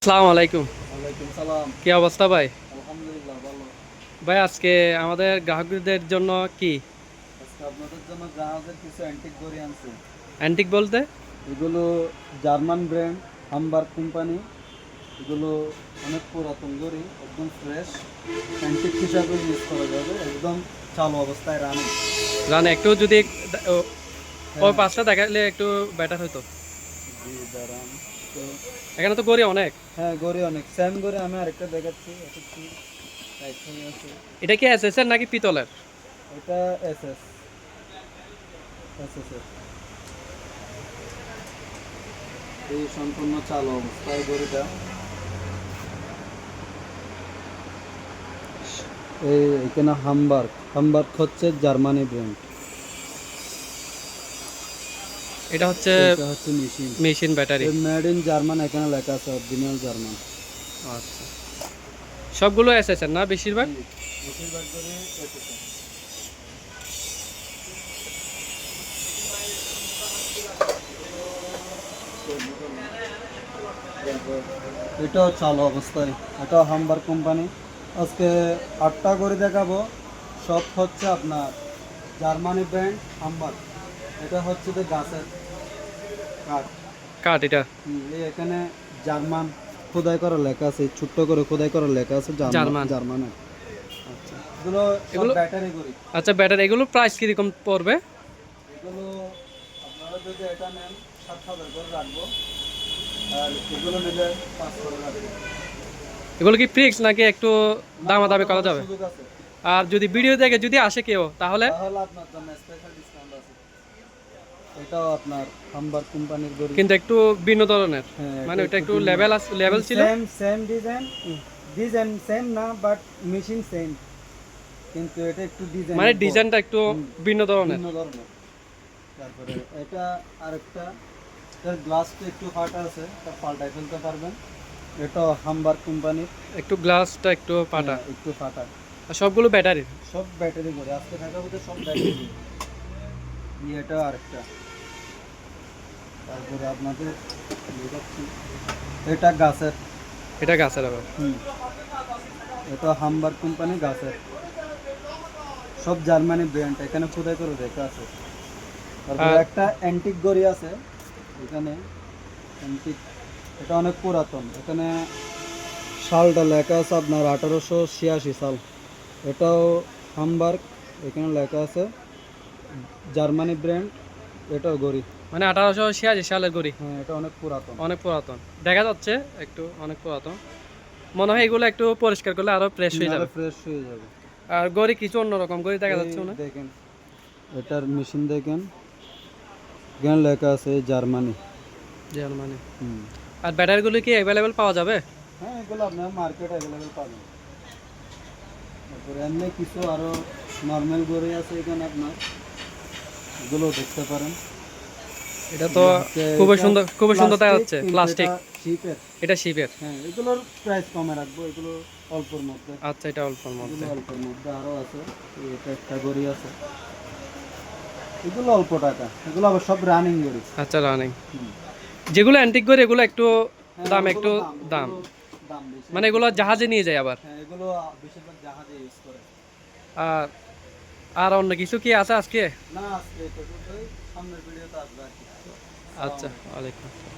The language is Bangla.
আসসালামু আলাইকুম। ওয়ালাইকুম সালাম। কি অবস্থা ভাই? আলহামদুলিল্লাহ ভালো। ভাই আজকে আমাদের গ্রাহকদের জন্য কি আজকে আপনাদের জন্য গ্রাহকদের কিছু অ্যান্টিক ঘড়ি আনছি। অ্যান্টিক বলতে? এগুলো জার্মান ব্র্যান্ড হামবার্গ কোম্পানি। এগুলো অনেক পুরাতন ঘড়ি, একদম ফ্রেশ। অ্যান্টিক হিসাবে ইউজ করা যাবে, একদম চালু অবস্থায় রানিং। জান একটু যদি ওই হ্যাঁ, পাঁচটা দেখালে একটু বেটার হতো। জি দাঁড়ান। তো এখানে তো গড়ি অনেক। হ্যাঁ, ঘড়ি অনেক সেম ঘড়ি আমি আরেকটা দেখাচ্ছি। এটা কি টাইট হয়ে আছে? এটা কি এসএস এর নাকি পিতলের? এটা এস এস এস এস এর। এই সম্পূর্ণ চালু অবস্থায় ঘড়িটা। এখানে হামবার্গ হামবার্গ হচ্ছে জার্মানি ব্র্যান্ড। এটা হচ্ছে এটা হচ্ছে machine. Machine battery. Made in German এখানে লেখা আছে, অরিজিনাল জার্মান। আচ্ছা, সবগুলো এসএস এর না বেশিরভাগ? জি, বেশিরভাগ করে এসেছে। এটাও চালু অবস্থায়, এটা হামবার্গ কোম্পানি। আজকে 8টা করে দেখাবো। সব হচ্ছে আপনার জার্মানি ব্র্যান্ড হামবার্গ। এটা হচ্ছে যে গাছের কাঠ। কাঠ এটা এখানে জার্মান খোদাই করা লেখা আছে, ছোট্ট করে খোদাই করা লেখা আছে জার্মান জার্মান। জার্মানের। আচ্ছা, এগুলো সব এগুলো ব্যাটারি করি। আচ্ছা ব্যাটারি এগুলো প্রাইস কিরকম পড়বে? এগুলো আপনারা যদি এটা নেন 7,000 করে রাখবো, আর এগুলো নিলে 5 করে রাখবো। এগুলো কি ফিক্স নাকি একটু না, দামাদামি করা মাঝামাঝি যাবে? সুযোগ আছে। আর যদি ভিডিও দেখে যদি আসে কেউ তাহলে? তাহলে আপনার জন্য স্পেশাল ডিসকাউন্ট আছে। এটাও আপনার হামবার্গ কোম্পানির গড়ি। কিন্তু একটু ভিন্ন ধরনের, হ্যাঁ, মানে এটা ওটা একটু একটু ভিন্ন। লেভেল আছে, লেভেল ছিল। Same same design. Design same না, বাট মেশিন সেম, কিন্তু এটা একটু ডিজাইন মানে ডিজাইনটা একটু ভিন্ন ধরনের। ভিন্ন ধরনের। তারপরে এটা আরেকটা, এটার গ্লাসটা একটু ফাটা আছে, তা পাল্টাই ফেলতে পারবেন। এটা হামবার্গ কোম্পানির। একটু গ্লাসটা একটু পাটা। একটু ফাটা। আর সবগুলো ব্যাটারির। সব ব্যাটারি করে আজকে থাকা বোধহয় সব ব্যাটারি। এটা আরেকটা। তারপরে আপনাদের দেখাচ্ছি, এটা গাছের। এটা গাছের আবার। হুম, এটা হামবার্গ কোম্পানি গাছের। সব জার্মানি ব্র্যান্ড, এখানে খোদাই করে রেখা আছে। তারপরে আর একটা অ্যান্টিক ঘড়ি আছে এখানে। অ্যান্টিক, এটা অনেক পুরাতন। এখানে সালটা লেখা আছে আপনার 1886 সাল। এটাও হামবার্গ, এখানে লেখা আছে জার্মানি ব্র্যান্ড। এটাও ঘড়ি। মানে 1886 সালের ঘড়ি। হ্যাঁ, এটা অনেক পুরাতন। অনেক পুরাতন দেখা যাচ্ছে, একটু অনেক পুরাতন। মনে হয় এগুলো একটু পরিষ্কার করলে আরো ফ্রেশ হয়ে আরো যাবে। ফ্রেশ হয়ে যাবে। আর ঘড়ি কিছু অন্যরকম ঘড়ি দেখা এই যাচ্ছে না? দেখেন, এটার মেশিন দেখেন, এখানে লেখা আছে জার্মানি। জার্মানি। হুম। আর ব্যাটারিগুলো কি অ্যাভেলেবেল পাওয়া যাবে? হ্যাঁ, এগুলো আপনার মার্কেট অ্যাভেলেবেল পাবেন। তারপরে এমনি কিছু আরো নর্মাল ঘড়ি আছে এখানে আপনার, এগুলো দেখতে পারেন। এটা তো খুবই এটা সুন্দর, খুবই সুন্দর দেখা প্লাস্টিক, যাচ্ছে, কিন্তু প্লাস্টিক। এটা শিপের। এটা শিপের। হ্যাঁ, এগুলোর প্রাইস কমে রাখবো, এগুলো অল্পর মধ্যে। আচ্ছা, এটা অল্পের এগুলো মধ্যে। অল্পের মধ্যে আরো আছে। এটা একটা ঘড়ি আছে, এগুলো অল্প টাকা, এগুলো আবার সব রানিং ঘড়ি। আচ্ছা, রানিং। হুম। যেগুলো অ্যান্টিক ঘড়ি এগুলো একটু হ্যাঁ, দাম, ওগুলো একটু দাম, দাম। এগুলো দাম বেশি। মানে এগুলো জাহাজে নিয়ে যায় আবার। হ্যাঁ, এগুলো বেশিরভাগ জাহাজে ইউজ করে। আর আর অন্য কিছু কি আছে আজকে? না, আজকে এতটুকুই। সামনের ভিডিওতে আসবে আর কি। আচ্ছা, আসসালামু আলাইকুম। ওয়ালাইকুম আসসালাম।